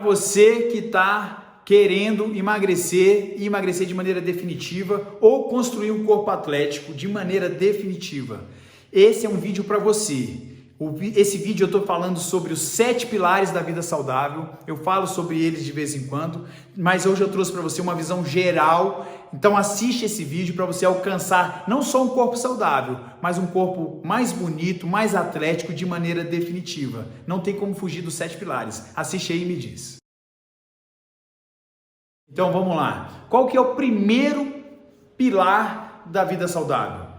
Você que está querendo emagrecer e emagrecer de maneira definitiva ou construir um corpo atlético de maneira definitiva, esse é um vídeo para você. Esse vídeo eu estou falando sobre os 7 pilares da vida saudável, eu falo sobre eles de vez em quando, mas hoje eu trouxe para você uma visão geral. Então assiste esse vídeo para você alcançar não só um corpo saudável, mas um corpo mais bonito, mais atlético de maneira definitiva. Não tem como fugir dos 7 pilares. Assiste aí e me diz. Então vamos lá. Qual que é o primeiro pilar da vida saudável?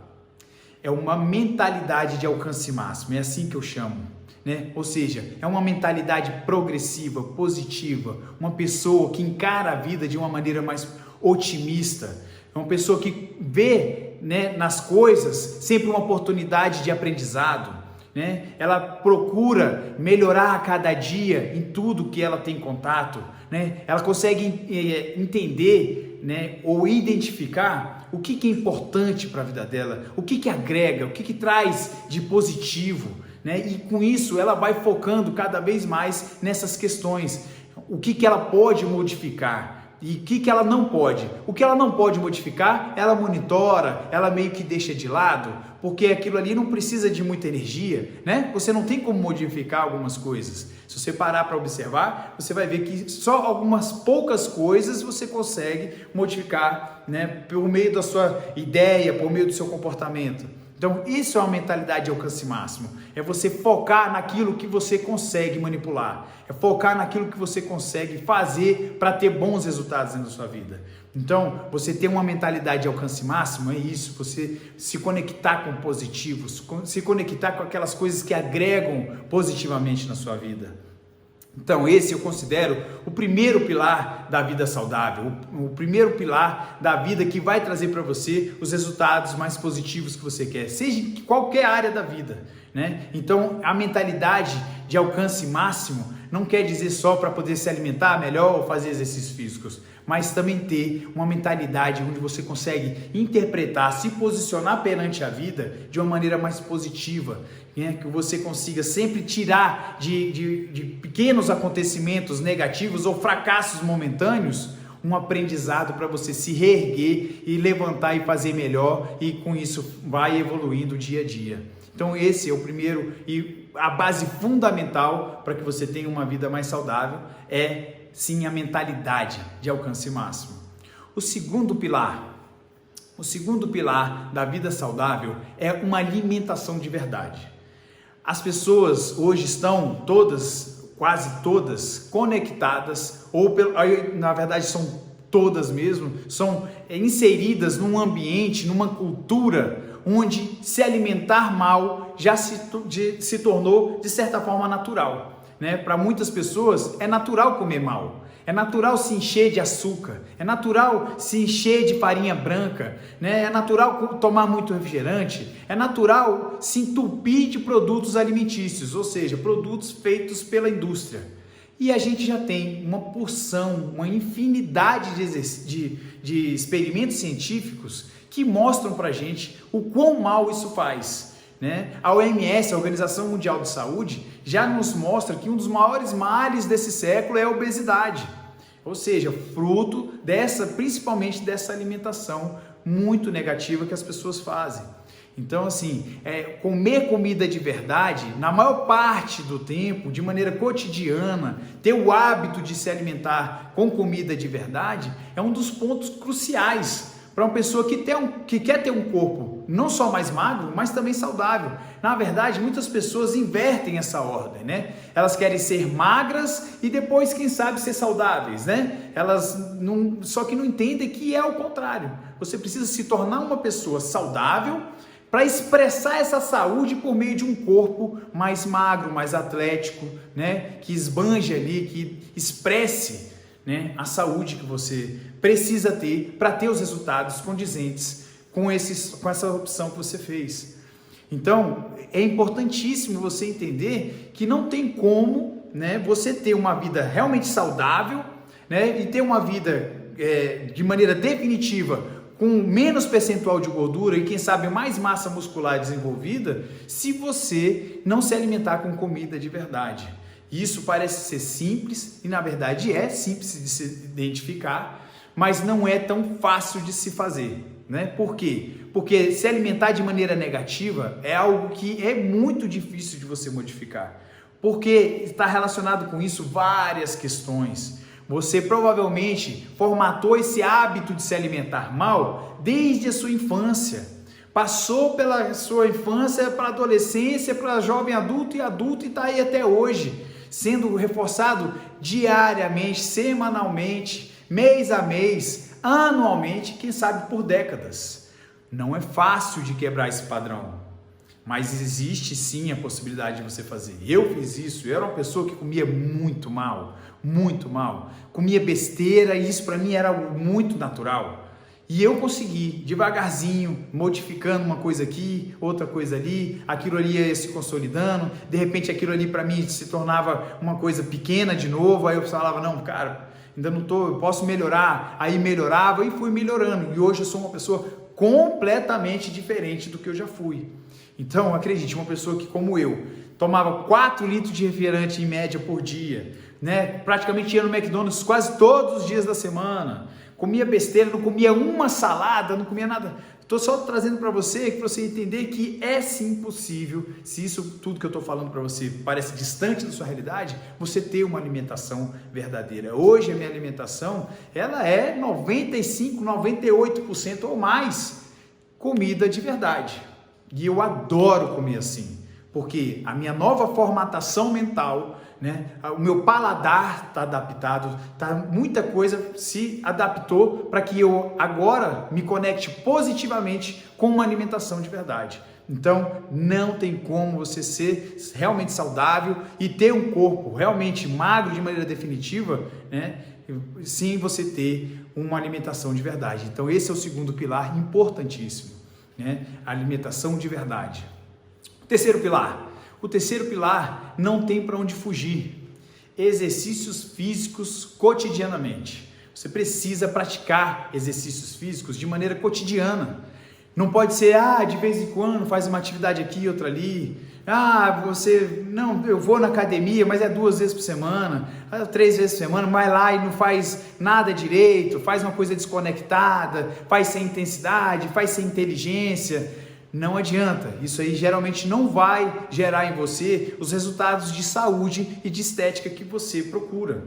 É uma mentalidade de alcance máximo, é assim que eu chamo, né? Ou seja, é uma mentalidade progressiva, positiva, uma pessoa que encara a vida de uma maneira mais otimista, é uma pessoa que vê, né, nas coisas sempre uma oportunidade de aprendizado, né? Ela procura melhorar a cada dia em tudo que ela tem contato, né? Ela consegue entender, né, ou identificar o que é importante para a vida dela, o que agrega, o que traz de positivo, né? E com isso ela vai focando cada vez mais nessas questões, o que ela pode modificar e o que ela não pode. O que ela não pode modificar, ela monitora, ela meio que deixa de lado, porque aquilo ali não precisa de muita energia, né? Você não tem como modificar algumas coisas. Se você parar para observar, você vai ver que só algumas poucas coisas você consegue modificar, né? Por meio da sua ideia, por meio do seu comportamento. Então, isso é uma mentalidade de alcance máximo. É você focar naquilo que você consegue manipular. É focar naquilo que você consegue fazer para ter bons resultados na sua vida. Então, você ter uma mentalidade de alcance máximo é isso. Você se conectar com positivos, se conectar com aquelas coisas que agregam positivamente na sua vida. Então esse eu considero o primeiro pilar da vida saudável, o primeiro pilar da vida que vai trazer para você os resultados mais positivos que você quer, seja em qualquer área da vida, né? Então a mentalidade de alcance máximo não quer dizer só para poder se alimentar melhor ou fazer exercícios físicos, mas também ter uma mentalidade onde você consegue interpretar, se posicionar perante a vida de uma maneira mais positiva, né? Que você consiga sempre tirar de pequenos acontecimentos negativos ou fracassos momentâneos um aprendizado para você se reerguer e levantar e fazer melhor, e com isso vai evoluindo dia a dia. Então esse é o primeiro e a base fundamental para que você tenha uma vida mais saudável, é sim a mentalidade de alcance máximo. O segundo pilar da vida saudável é uma alimentação de verdade. As pessoas hoje estão quase todas conectadas, ou na verdade são todas mesmo, são inseridas num ambiente, numa cultura onde se alimentar mal já se tornou de certa forma natural, né? Para muitas pessoas é natural comer mal, é natural se encher de açúcar, é natural se encher de farinha branca, né? É natural tomar muito refrigerante, é natural se entupir de produtos alimentícios, ou seja, produtos feitos pela indústria. E a gente já tem uma porção, uma infinidade de experimentos científicos que mostram para a gente o quão mal isso faz, né? A OMS, a Organização Mundial de Saúde, já nos mostra que um dos maiores males desse século é a obesidade, ou seja, fruto principalmente dessa alimentação muito negativa que as pessoas fazem. Então assim, comer comida de verdade, na maior parte do tempo, de maneira cotidiana, ter o hábito de se alimentar com comida de verdade, é um dos pontos cruciais para uma pessoa que quer ter um corpo não só mais magro, mas também saudável. Na verdade, muitas pessoas invertem essa ordem, né? Elas querem ser magras e depois, quem sabe, ser saudáveis, né? Só que não entendem que é o contrário. Você precisa se tornar uma pessoa saudável para expressar essa saúde por meio de um corpo mais magro, mais atlético, né? Que esbanje ali, que expresse, né, a saúde que você precisa ter para ter os resultados condizentes com essa opção que você fez. Então, é importantíssimo você entender que não tem como, né, você ter uma vida realmente saudável, né, e ter uma vida de maneira definitiva com menos percentual de gordura e quem sabe mais massa muscular desenvolvida, se você não se alimentar com comida de verdade. Isso parece ser simples e na verdade é simples de se identificar, mas não é tão fácil de se fazer, né? Por quê? Porque se alimentar de maneira negativa é algo que é muito difícil de você modificar, porque está relacionado com isso várias questões. Você provavelmente formatou esse hábito de se alimentar mal desde a sua infância. Passou pela sua infância, para a adolescência, para jovem adulto e está aí até hoje, sendo reforçado diariamente, semanalmente, mês a mês, anualmente, quem sabe por décadas. Não é fácil de quebrar esse padrão, mas existe sim a possibilidade de você fazer. Eu fiz isso, eu era uma pessoa que comia muito mal, comia besteira e isso para mim era algo muito natural. E eu consegui, devagarzinho, modificando uma coisa aqui, outra coisa ali, aquilo ali ia se consolidando, de repente aquilo ali para mim se tornava uma coisa pequena de novo, aí eu falava, não, cara, ainda não tô, eu posso melhorar, aí melhorava e fui melhorando, e hoje eu sou uma pessoa completamente diferente do que eu já fui. Então, acredite, uma pessoa que como eu, tomava 4 litros de refrigerante em média por dia, né? Praticamente ia no McDonald's quase todos os dias da semana, comia besteira, não comia uma salada, não comia nada. Estou só trazendo para você entender que é sim possível, se isso tudo que eu estou falando para você parece distante da sua realidade, você ter uma alimentação verdadeira. Hoje a minha alimentação, ela é 95%, 98% ou mais comida de verdade. E eu adoro comer assim, porque a minha nova formatação mental, né? O meu paladar está adaptado, muita coisa se adaptou para que eu agora me conecte positivamente com uma alimentação de verdade. Então não tem como você ser realmente saudável e ter um corpo realmente magro de maneira definitiva, né? Sem você ter uma alimentação de verdade. Então esse é o segundo pilar importantíssimo, né? A alimentação de verdade. O terceiro pilar não tem para onde fugir. Exercícios físicos cotidianamente. Você precisa praticar exercícios físicos de maneira cotidiana. Não pode ser, de vez em quando faz uma atividade aqui, outra ali. Eu vou na academia, mas é 2 vezes por semana, 3 vezes por semana, vai lá e não faz nada direito, faz uma coisa desconectada, faz sem intensidade, faz sem inteligência. Não adianta, isso aí geralmente não vai gerar em você os resultados de saúde e de estética que você procura.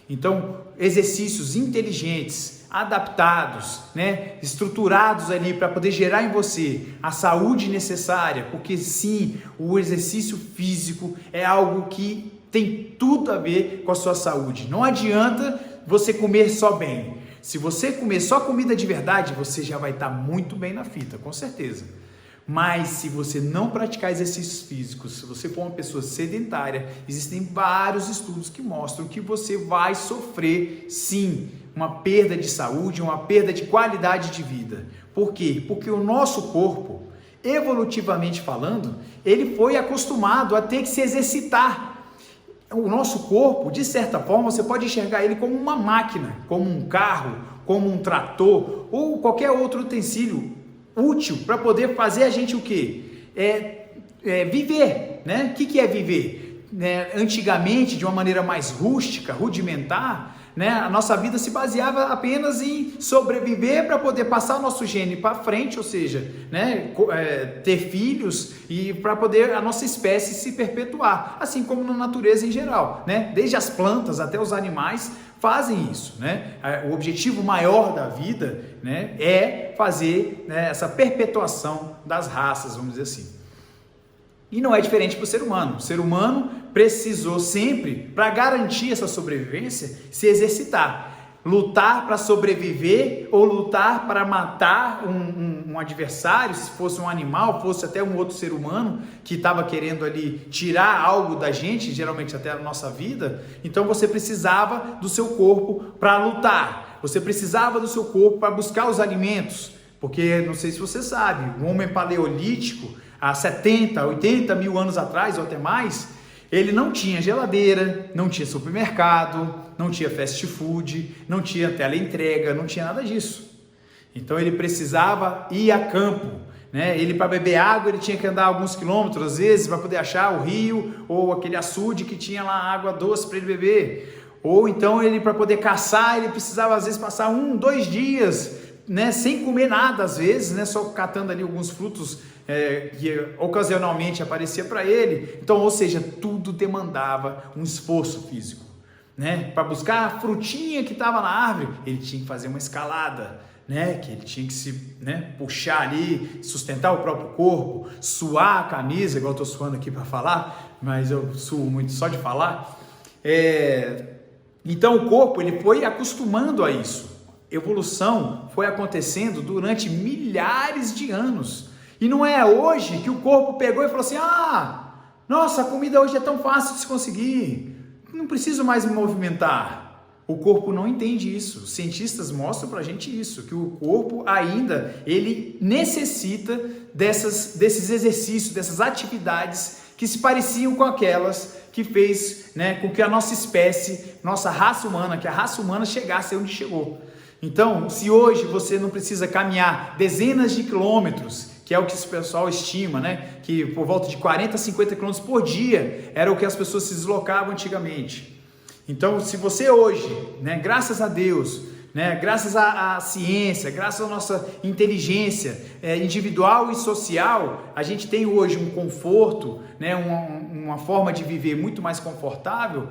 Então, exercícios inteligentes, adaptados, né, estruturados ali para poder gerar em você a saúde necessária, porque sim, o exercício físico é algo que tem tudo a ver com a sua saúde. Não adianta você comer só bem. Se você comer só comida de verdade, você já vai estar muito bem na fita, com certeza. Mas se você não praticar exercícios físicos, se você for uma pessoa sedentária, existem vários estudos que mostram que você vai sofrer, sim, uma perda de saúde, uma perda de qualidade de vida. Por quê? Porque o nosso corpo, evolutivamente falando, ele foi acostumado a ter que se exercitar. O nosso corpo, de certa forma, você pode enxergar ele como uma máquina, como um carro, como um trator ou qualquer outro utensílio útil para poder fazer a gente o quê? Viver, né? O que é viver? Antigamente, de uma maneira mais rústica, rudimentar, né? A nossa vida se baseava apenas em sobreviver para poder passar o nosso gene para frente, ou seja, né? Ter filhos e para poder a nossa espécie se perpetuar, assim como na natureza em geral, né? Desde as plantas até os animais fazem isso, né? O objetivo maior da vida, né, é fazer, né, essa perpetuação das raças, vamos dizer assim. E não é diferente para o ser humano. O ser humano precisou sempre, para garantir essa sobrevivência, se exercitar. Lutar para sobreviver ou lutar para matar um adversário, se fosse um animal, fosse até um outro ser humano que estava querendo ali tirar algo da gente, geralmente até a nossa vida. Então você precisava do seu corpo para lutar, você precisava do seu corpo para buscar os alimentos, porque não sei se você sabe, o homem paleolítico, há 70, 80 mil anos atrás ou até mais, ele não tinha geladeira, não tinha supermercado, não tinha fast food, não tinha teleentrega, não tinha nada disso. Então ele precisava ir a campo, né? Ele, para beber água, ele tinha que andar alguns quilômetros, às vezes, para poder achar o rio ou aquele açude que tinha lá água doce para ele beber. Ou então ele, para poder caçar, ele precisava às vezes passar 1, 2 dias, né, sem comer nada às vezes, né, só catando ali alguns frutos que ocasionalmente aparecia para ele. Então, ou seja, tudo demandava um esforço físico, né? Para buscar a frutinha que estava na árvore, ele tinha que fazer uma escalada, né? Que ele tinha que se, né, puxar ali, sustentar o próprio corpo, suar a camisa, igual eu estou suando aqui para falar, mas eu suo muito só de falar. Então o corpo, ele foi acostumando a isso. Evolução foi acontecendo durante milhares de anos. E não é hoje que o corpo pegou e falou assim: nossa, a comida hoje é tão fácil de se conseguir, não preciso mais me movimentar. O corpo não entende isso. Os cientistas mostram pra gente isso, que o corpo ainda, ele necessita desses exercícios, dessas atividades que se pareciam com aquelas que fez, né, com que a nossa espécie, nossa raça humana, que a raça humana chegasse onde chegou. Então, se hoje você não precisa caminhar dezenas de quilômetros, que é o que esse pessoal estima, né, que por volta de 40, 50 quilômetros por dia era o que as pessoas se deslocavam antigamente. Então, se você hoje, né, graças a Deus, né, graças à ciência, graças à nossa inteligência individual e social, a gente tem hoje um conforto, né, uma forma de viver muito mais confortável,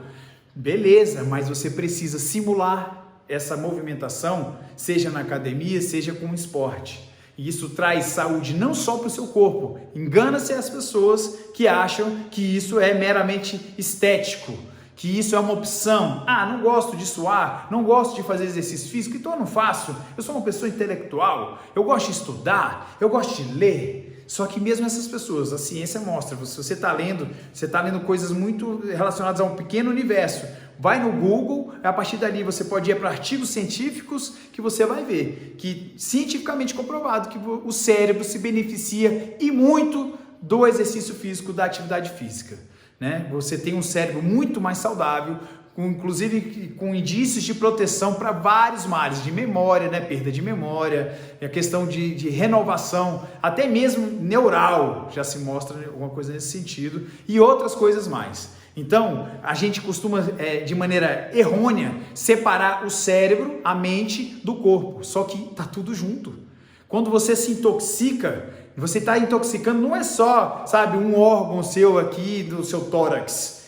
beleza, mas você precisa simular essa movimentação, seja na academia, seja com o esporte. E isso traz saúde não só para o seu corpo. Engana-se as pessoas que acham que isso é meramente estético, que isso é uma opção. Não gosto de suar, não gosto de fazer exercício físico, então eu não faço. Eu sou uma pessoa intelectual, eu gosto de estudar, eu gosto de ler. Só que mesmo essas pessoas, a ciência mostra, se você está lendo coisas muito relacionadas a um pequeno universo, vai no Google, a partir dali você pode ir para artigos científicos que você vai ver que cientificamente comprovado que o cérebro se beneficia e muito do exercício físico, da atividade física, né? Você tem um cérebro muito mais saudável, inclusive com indícios de proteção para vários males de memória, né? Perda de memória, a questão de renovação, até mesmo neural, já se mostra alguma coisa nesse sentido, e outras coisas mais. Então, a gente costuma, de maneira errônea, separar o cérebro, a mente, do corpo, só que está tudo junto. Quando você se intoxica, você está intoxicando, não é só, sabe, um órgão seu aqui, do seu tórax.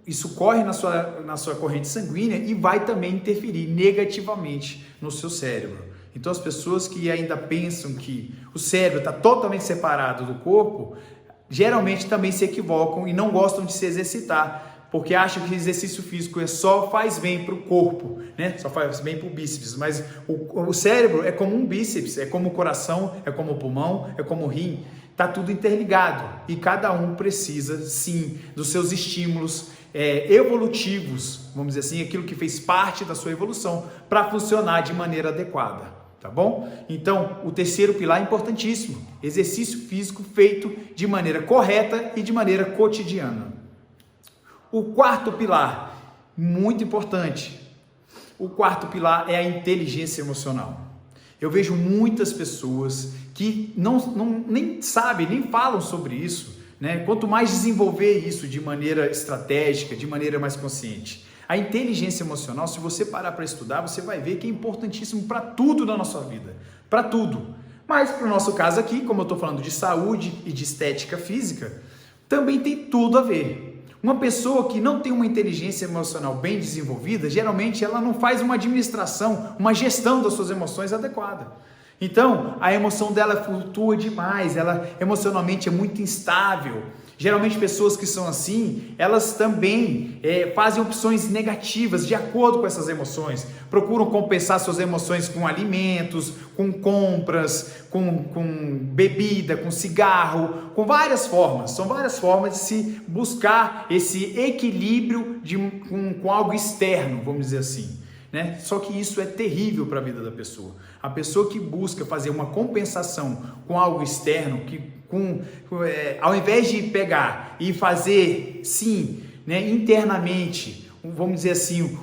Isso corre na sua corrente sanguínea e vai também interferir negativamente no seu cérebro. Então, as pessoas que ainda pensam que o cérebro está totalmente separado do corpo, geralmente também se equivocam e não gostam de se exercitar, porque acham que exercício físico só faz bem para o corpo, né? Só faz bem para o bíceps, mas o cérebro é como um bíceps, é como o coração, é como o pulmão, é como o rim, está tudo interligado e cada um precisa sim dos seus estímulos evolutivos, vamos dizer assim, aquilo que fez parte da sua evolução para funcionar de maneira adequada. Tá bom? Então, o terceiro pilar é importantíssimo, exercício físico feito de maneira correta e de maneira cotidiana. O quarto pilar, muito importante, o quarto pilar é a inteligência emocional. Eu vejo muitas pessoas que nem sabem, nem falam sobre isso, né? Quanto mais desenvolver isso de maneira estratégica, de maneira mais consciente. A inteligência emocional, se você parar para estudar, você vai ver que é importantíssimo para tudo na nossa vida, para tudo. Mas para o nosso caso aqui, como eu estou falando de saúde e de estética física, também tem tudo a ver. Uma pessoa que não tem uma inteligência emocional bem desenvolvida, geralmente ela não faz uma administração, uma gestão das suas emoções adequada. Então, a emoção dela flutua demais, ela emocionalmente é muito instável. Geralmente pessoas que são assim, elas também fazem opções negativas de acordo com essas emoções, procuram compensar suas emoções com alimentos, com compras, com bebida, com cigarro, com várias formas. São várias formas de se buscar esse equilíbrio com algo externo, vamos dizer assim, né? Só que isso é terrível para a vida da pessoa. A pessoa que busca fazer uma compensação com algo externo, ao invés de pegar e fazer, sim, né, internamente, vamos dizer assim,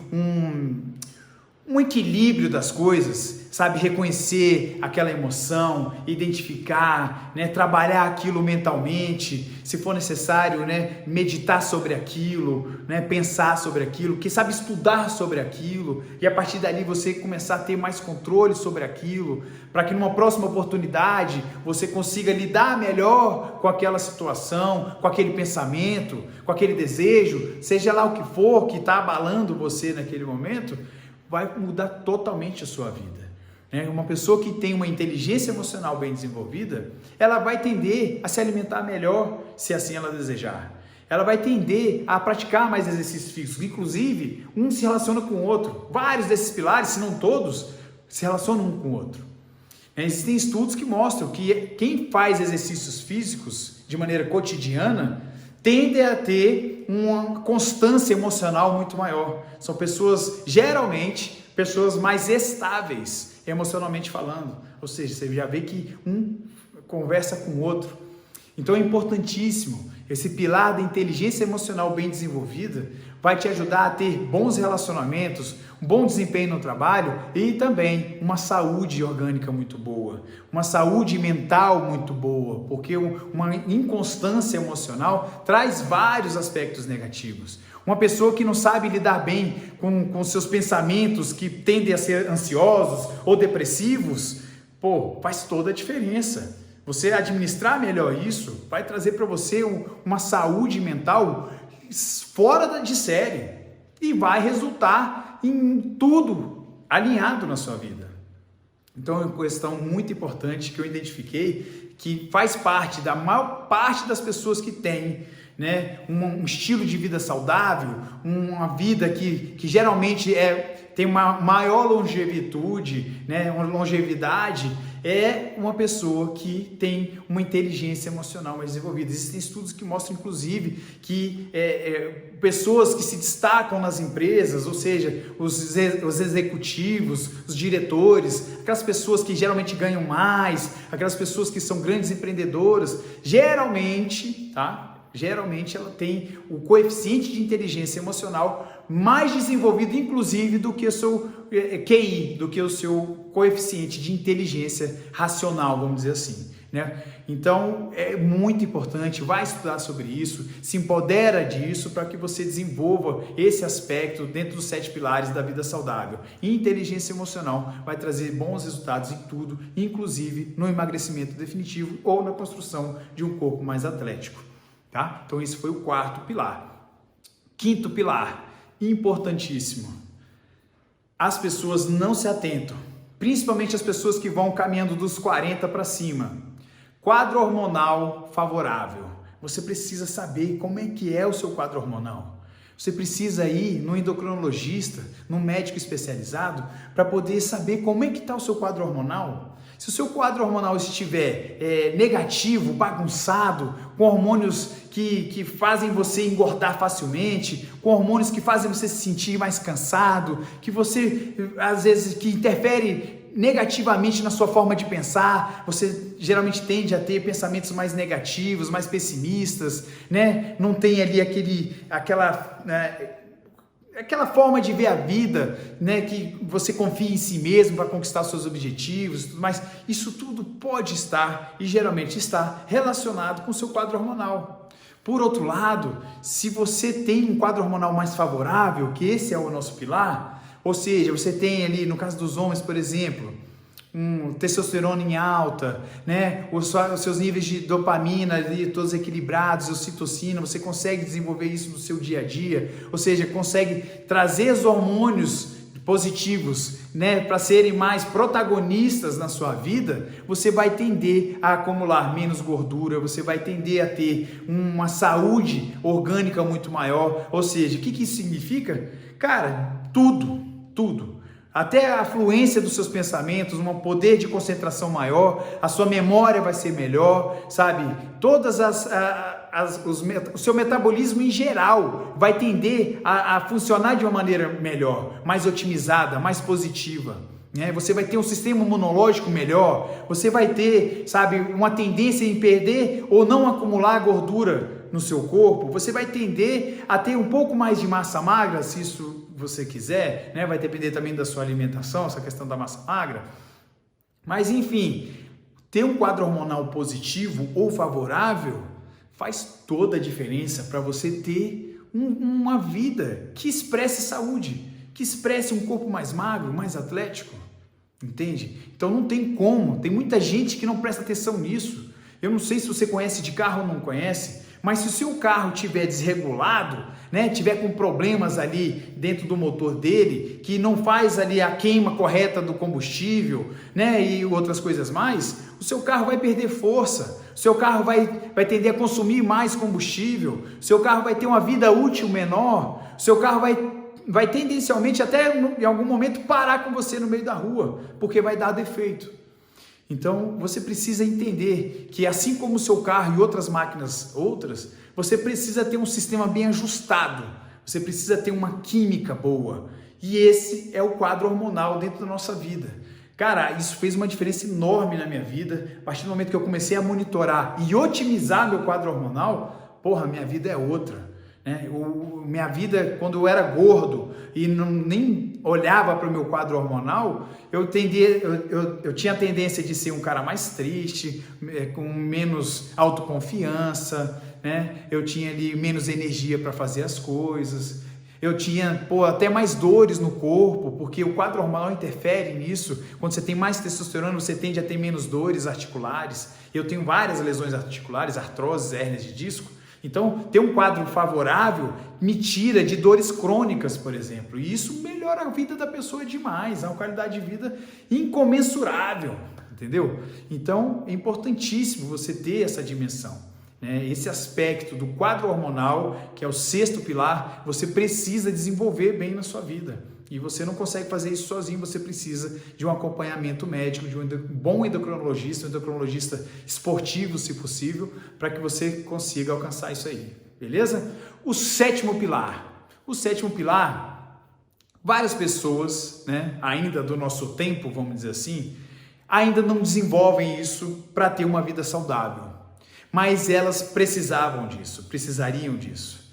um equilíbrio das coisas, sabe, reconhecer aquela emoção, identificar, né, trabalhar aquilo mentalmente, se for necessário, né, meditar sobre aquilo, né, pensar sobre aquilo, que sabe estudar sobre aquilo, e a partir dali você começar a ter mais controle sobre aquilo, para que numa próxima oportunidade você consiga lidar melhor com aquela situação, com aquele pensamento, com aquele desejo, seja lá o que for que está abalando você naquele momento, vai mudar totalmente a sua vida. Uma pessoa que tem uma inteligência emocional bem desenvolvida, ela vai tender a se alimentar melhor, se assim ela desejar. Ela vai tender a praticar mais exercícios físicos, inclusive um se relaciona com o outro. Vários desses pilares, se não todos, se relacionam um com o outro. Existem estudos que mostram que quem faz exercícios físicos de maneira cotidiana tende a ter uma constância emocional muito maior. São pessoas, geralmente, pessoas mais estáveis emocionalmente falando, ou seja, você já vê que um conversa com o outro. Então é importantíssimo, esse pilar da inteligência emocional bem desenvolvida vai te ajudar a ter bons relacionamentos, um bom desempenho no trabalho e também uma saúde orgânica muito boa, uma saúde mental muito boa, porque uma inconstância emocional traz vários aspectos negativos. Uma pessoa que não sabe lidar bem com seus pensamentos que tendem a ser ansiosos ou depressivos, faz toda a diferença. Você administrar melhor isso vai trazer para você uma saúde mental fora de série e vai resultar em tudo alinhado na sua vida. Então é uma questão muito importante que eu identifiquei que faz parte da maior parte das pessoas que têm, né, um estilo de vida saudável, uma vida que geralmente tem uma maior longevidade, né, uma longevidade, é uma pessoa que tem uma inteligência emocional mais desenvolvida. Existem estudos que mostram, inclusive, que pessoas que se destacam nas empresas, ou seja, os executivos, os diretores, aquelas pessoas que geralmente ganham mais, aquelas pessoas que são grandes empreendedoras, geralmente ela tem o coeficiente de inteligência emocional mais desenvolvido, inclusive, do que o seu QI, do que o seu coeficiente de inteligência racional, vamos dizer assim, né? Então, é muito importante, vai estudar sobre isso, se empodera disso para que você desenvolva esse aspecto dentro dos 7 pilares da vida saudável. E inteligência emocional vai trazer bons resultados em tudo, inclusive no emagrecimento definitivo ou na construção de um corpo mais atlético. Tá? Então esse foi o 4º pilar. 5º pilar, importantíssimo. As pessoas não se atentam, principalmente as pessoas que vão caminhando dos 40 para cima. Quadro hormonal favorável. Você precisa saber como é que é o seu quadro hormonal. Você precisa ir no endocrinologista, num médico especializado, para poder saber como é que está o seu quadro hormonal. Se o seu quadro hormonal estiver negativo, bagunçado, com hormônios que fazem você engordar facilmente, com hormônios que fazem você se sentir mais cansado, que você, às vezes, que interfere negativamente na sua forma de pensar, você geralmente tende a ter pensamentos mais negativos, mais pessimistas, né? Não tem ali aquela forma de ver a vida, né, que você confia em si mesmo para conquistar seus objetivos e tudo mais. Isso tudo pode estar, e geralmente está, relacionado com o seu quadro hormonal. Por outro lado, se você tem um quadro hormonal mais favorável, que esse é o nosso pilar, ou seja, você tem ali, no caso dos homens, por exemplo, testosterona em alta, né? Os seus níveis de dopamina ali todos equilibrados, ocitocina, você consegue desenvolver isso no seu dia a dia, ou seja, consegue trazer os hormônios positivos, né, para serem mais protagonistas na sua vida, você vai tender a acumular menos gordura, você vai tender a ter uma saúde orgânica muito maior. Ou seja, o que isso significa? Cara, tudo. Até a fluência dos seus pensamentos, um poder de concentração maior, a sua memória vai ser melhor, sabe? Todas o seu metabolismo em geral vai tender a funcionar de uma maneira melhor, mais otimizada, mais positiva, né? Você vai ter um sistema imunológico melhor, você vai ter, sabe, uma tendência em perder ou não acumular gordura no seu corpo, você vai tender a ter um pouco mais de massa magra, se isso você quiser, né? Vai depender também da sua alimentação, essa questão da massa magra. Mas enfim, ter um quadro hormonal positivo ou favorável faz toda a diferença para você ter uma vida que expresse saúde, que expresse um corpo mais magro, mais atlético, entende? Então não tem como, tem muita gente que não presta atenção nisso. Eu não sei se você conhece de carro ou não conhece, mas se o seu carro estiver desregulado, né, tiver com problemas ali dentro do motor dele, que não faz ali a queima correta do combustível, né, e outras coisas mais, o seu carro vai perder força, o seu carro vai tender a consumir mais combustível, o seu carro vai ter uma vida útil menor, o seu carro vai tendencialmente até em algum momento parar com você no meio da rua, porque vai dar defeito. Então, você precisa entender que assim como o seu carro e outras máquinas você precisa ter um sistema bem ajustado, você precisa ter uma química boa. E esse é o quadro hormonal dentro da nossa vida. Cara, isso fez uma diferença enorme na minha vida. A partir do momento que eu comecei a monitorar e otimizar meu quadro hormonal, minha vida é outra. Minha vida, quando eu era gordo e nem olhava para o meu quadro hormonal, eu tinha a tendência de ser um cara mais triste, com menos autoconfiança, né? Eu tinha ali menos energia para fazer as coisas, eu tinha até mais dores no corpo, porque o quadro hormonal interfere nisso. Quando você tem mais testosterona, você tende a ter menos dores articulares. Eu tenho várias lesões articulares, artroses, hérnias de disco. Então, ter um quadro favorável me tira de dores crônicas, por exemplo, e isso melhora a vida da pessoa demais, é uma qualidade de vida incomensurável, entendeu? Então, é importantíssimo você ter essa dimensão, né? Esse aspecto do quadro hormonal, que é o sexto pilar, você precisa desenvolver bem na sua vida. E você não consegue fazer isso sozinho, você precisa de um acompanhamento médico, de um bom endocrinologista, um endocrinologista esportivo, se possível, para que você consiga alcançar isso aí, beleza? O sétimo pilar. O sétimo pilar, várias pessoas, né, ainda do nosso tempo, vamos dizer assim, ainda não desenvolvem isso para ter uma vida saudável, mas elas precisariam disso.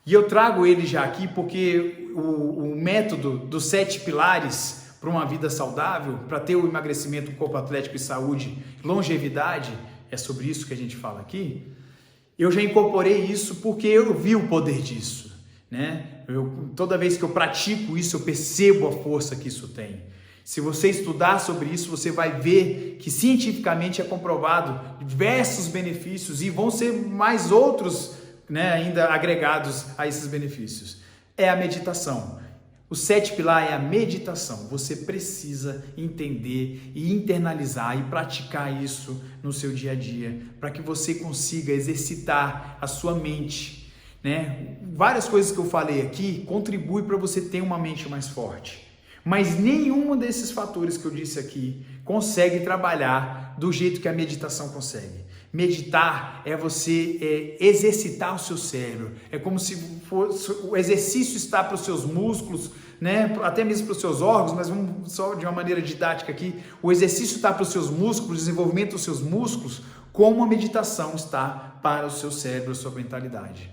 E eu trago ele já aqui porque o método dos 7 pilares para uma vida saudável, para ter o emagrecimento, um corpo atlético e saúde, longevidade, é sobre isso que a gente fala aqui. Eu já incorporei isso porque eu vi o poder disso, né? Toda vez que eu pratico isso, eu percebo a força que isso tem. Se você estudar sobre isso, você vai ver que cientificamente é comprovado diversos benefícios e vão ser mais outros, né, ainda agregados a esses benefícios. É a meditação. O 7 pilar é a meditação. Você precisa entender e internalizar e praticar isso no seu dia a dia, para que você consiga exercitar a sua mente, né? Várias coisas que eu falei aqui contribuem para você ter uma mente mais forte, mas nenhum desses fatores que eu disse aqui consegue trabalhar do jeito que a meditação consegue. Meditar é você exercitar o seu cérebro, é como se fosse, o exercício está para os seus músculos, né? Até mesmo para os seus órgãos, mas vamos só de uma maneira didática aqui, o exercício está para os seus músculos, o desenvolvimento dos seus músculos, como a meditação está para o seu cérebro, a sua mentalidade.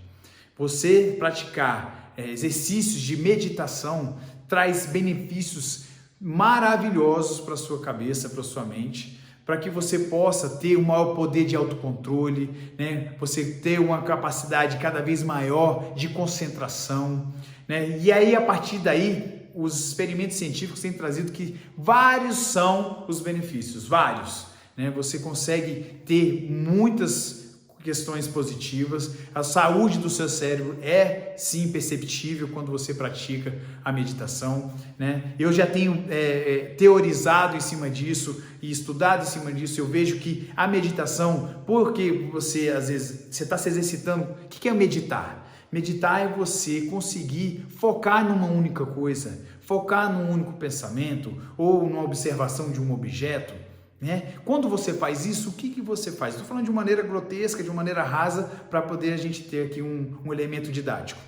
Você praticar exercícios de meditação traz benefícios maravilhosos para a sua cabeça, para a sua mente, para que você possa ter um maior poder de autocontrole, né? Você ter uma capacidade cada vez maior de concentração, né? E aí, a partir daí, os experimentos científicos têm trazido que vários são os benefícios, vários, né? Você consegue ter muitas questões positivas, a saúde do seu cérebro é sim perceptível quando você pratica a meditação, né? Eu já tenho teorizado em cima disso e estudado em cima disso. Eu vejo que a meditação, porque você às vezes você está se exercitando, o que é meditar? Meditar é você conseguir focar numa única coisa, focar num único pensamento ou numa observação de um objeto, né? Quando você faz isso, o que você faz? Estou falando de uma maneira grotesca, de uma maneira rasa, para poder a gente ter aqui um elemento didático.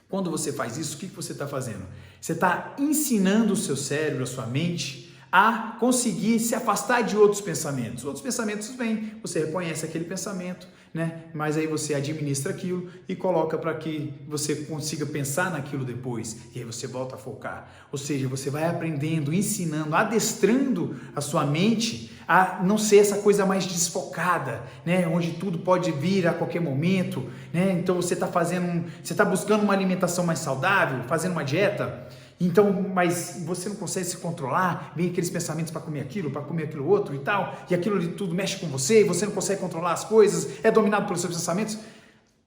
Quando você faz isso, o que você está fazendo? Você está ensinando o seu cérebro, a sua mente, a conseguir se afastar de outros pensamentos. Outros pensamentos vêm, você reconhece aquele pensamento, né? Mas aí você administra aquilo e coloca para que você consiga pensar naquilo depois. E aí você volta a focar. Ou seja, você vai aprendendo, ensinando, adestrando a sua mente a não ser essa coisa mais desfocada, né? Onde tudo pode vir a qualquer momento, né? Então você está buscando uma alimentação mais saudável, fazendo uma dieta. Então, mas você não consegue se controlar, vem aqueles pensamentos para comer aquilo outro e tal, e aquilo ali tudo mexe com você, e você não consegue controlar as coisas, é dominado pelos seus pensamentos.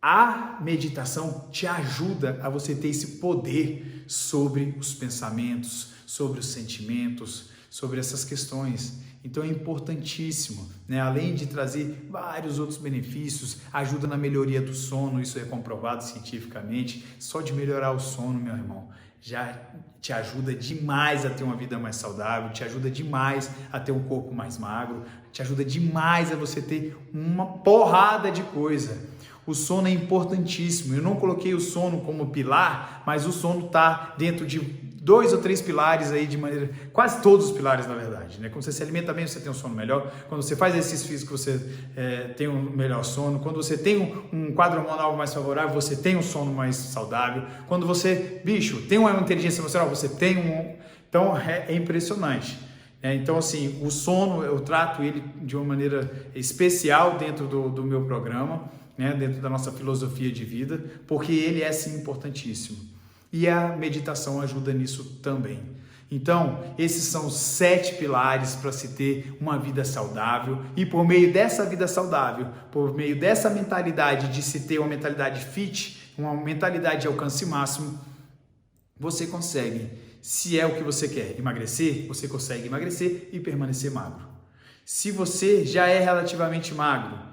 A meditação te ajuda a você ter esse poder sobre os pensamentos, sobre os sentimentos, sobre essas questões. Então é importantíssimo, né? Além de trazer vários outros benefícios, ajuda na melhoria do sono, isso é comprovado cientificamente. Só de melhorar o sono, meu irmão, já te ajuda demais a ter uma vida mais saudável, te ajuda demais a ter um corpo mais magro, te ajuda demais a você ter uma porrada de coisa. O sono é importantíssimo. Eu não coloquei o sono como pilar, mas o sono está dentro de 2 ou 3 pilares aí de maneira... Quase todos os pilares, na verdade, né? Quando você se alimenta bem, você tem um sono melhor. Quando você faz exercício físico, você tem um melhor sono. Quando você tem um quadro hormonal mais favorável, você tem um sono mais saudável. Quando você, tem uma inteligência emocional, você tem um... Então, é impressionante. Então, assim, o sono, eu trato ele de uma maneira especial dentro do meu programa, né? Dentro da nossa filosofia de vida, porque ele é, sim, importantíssimo. E a meditação ajuda nisso também. Então, esses são os 7 pilares para se ter uma vida saudável. E por meio dessa vida saudável, por meio dessa mentalidade de se ter uma mentalidade fit, uma mentalidade de alcance máximo, você consegue, se é o que você quer, emagrecer, você consegue emagrecer e permanecer magro. Se você já é relativamente magro,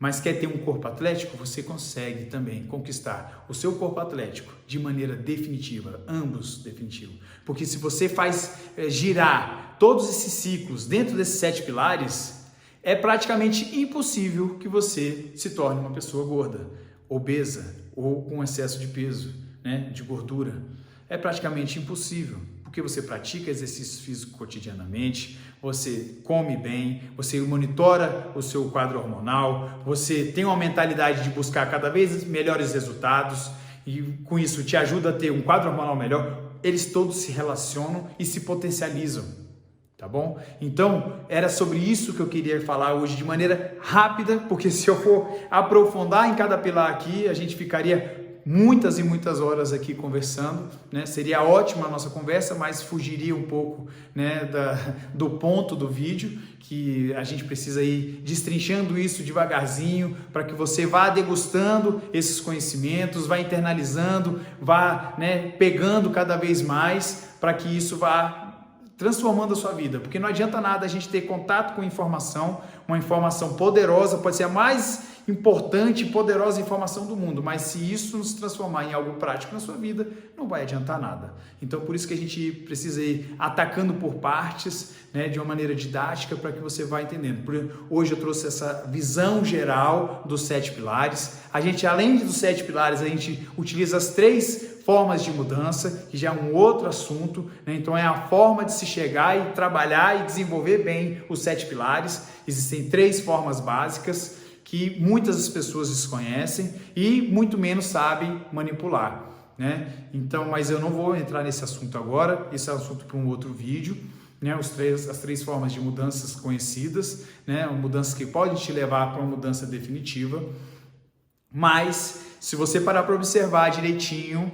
mas quer ter um corpo atlético, você consegue também conquistar o seu corpo atlético de maneira definitiva, ambos definitivos. Porque se você faz girar todos esses ciclos dentro desses 7 pilares, é praticamente impossível que você se torne uma pessoa gorda, obesa ou com excesso de peso, né, de gordura. É praticamente impossível, porque você pratica exercício físico cotidianamente, você come bem, você monitora o seu quadro hormonal, você tem uma mentalidade de buscar cada vez melhores resultados e com isso te ajuda a ter um quadro hormonal melhor. Eles todos se relacionam e se potencializam, tá bom? Então, era sobre isso que eu queria falar hoje de maneira rápida, porque se eu for aprofundar em cada pilar aqui, a gente ficaria muitas e muitas horas aqui conversando, né? Seria ótima a nossa conversa, mas fugiria um pouco, né, do ponto do vídeo, que a gente precisa ir destrinchando isso devagarzinho, para que você vá degustando esses conhecimentos, vá internalizando, vá, né, pegando cada vez mais, para que isso vá transformando a sua vida, porque não adianta nada a gente ter contato com informação, uma informação poderosa, pode ser a mais importante e poderosa informação do mundo, mas se isso não se transformar em algo prático na sua vida, não vai adiantar nada. Então, por isso que a gente precisa ir atacando por partes, né, de uma maneira didática, para que você vá entendendo. Hoje eu trouxe essa visão geral dos 7 pilares. A gente, além dos 7 pilares, a gente utiliza as 3 formas de mudança, que já é um outro assunto, né? Então é a forma de se chegar e trabalhar e desenvolver bem os 7 pilares. Existem 3 formas básicas que muitas pessoas desconhecem e muito menos sabem manipular, né? Então, mas eu não vou entrar nesse assunto agora, esse é um assunto para um outro vídeo, né? As 3 formas de mudanças conhecidas, né? Mudanças que podem te levar para uma mudança definitiva, mas se você parar para observar direitinho,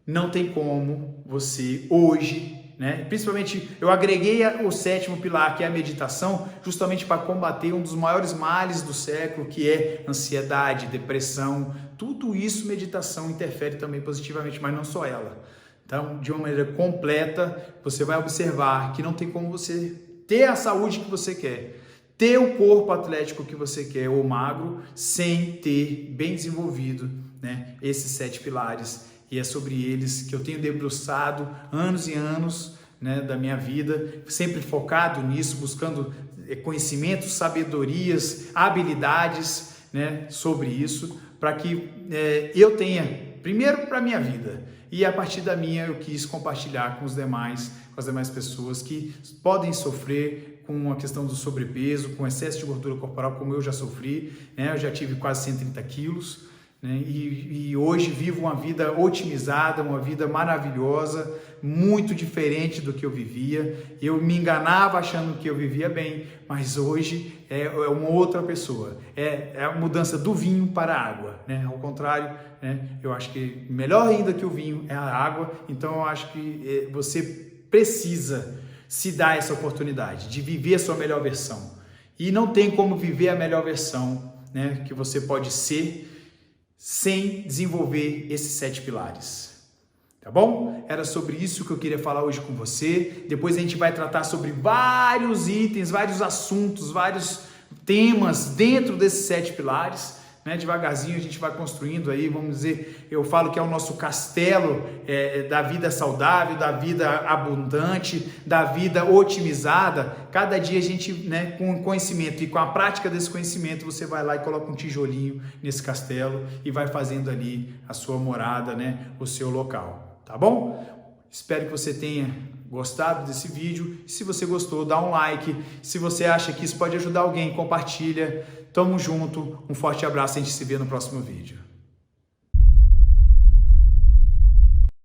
não tem como você hoje, né? Principalmente eu agreguei o 7º pilar, que é a meditação, justamente para combater um dos maiores males do século, que é ansiedade, depressão. Tudo isso meditação interfere também positivamente, mas não só ela. Então, de uma maneira completa, você vai observar que não tem como você ter a saúde que você quer, ter o corpo atlético que você quer ou magro, sem ter bem desenvolvido, né, esses 7 pilares. E é sobre eles que eu tenho debruçado anos e anos, né, da minha vida, sempre focado nisso, buscando conhecimentos, sabedorias, habilidades, né, sobre isso, para que eu tenha primeiro para a minha vida, e a partir da minha eu quis compartilhar com as demais pessoas que podem sofrer com a questão do sobrepeso, com excesso de gordura corporal, como eu já sofri, né? Eu já tive quase 130 quilos, né? E hoje vivo uma vida otimizada, uma vida maravilhosa, muito diferente do que eu vivia. Eu me enganava achando que eu vivia bem, mas hoje é uma outra pessoa. É a mudança do vinho para a água, né? Ao contrário, né? Eu acho que melhor ainda que o vinho é a água. Então eu acho que você precisa se dar essa oportunidade de viver a sua melhor versão. E não tem como viver a melhor versão, né, que você pode ser sem desenvolver esses 7 pilares. Tá bom? Era sobre isso que eu queria falar hoje com você. Depois a gente vai tratar sobre vários itens, vários assuntos, vários temas dentro desses 7 pilares. Né? Devagarzinho a gente vai construindo aí, vamos dizer, eu falo que é o nosso castelo da vida saudável, da vida abundante, da vida otimizada. Cada dia a gente, né, com o conhecimento e com a prática desse conhecimento, você vai lá e coloca um tijolinho nesse castelo e vai fazendo ali a sua morada, né, o seu local, tá bom? Espero que você tenha gostado desse vídeo. Se você gostou, dá um like. Se você acha que isso pode ajudar alguém, compartilha. Tamo junto, um forte abraço, a gente se vê no próximo vídeo.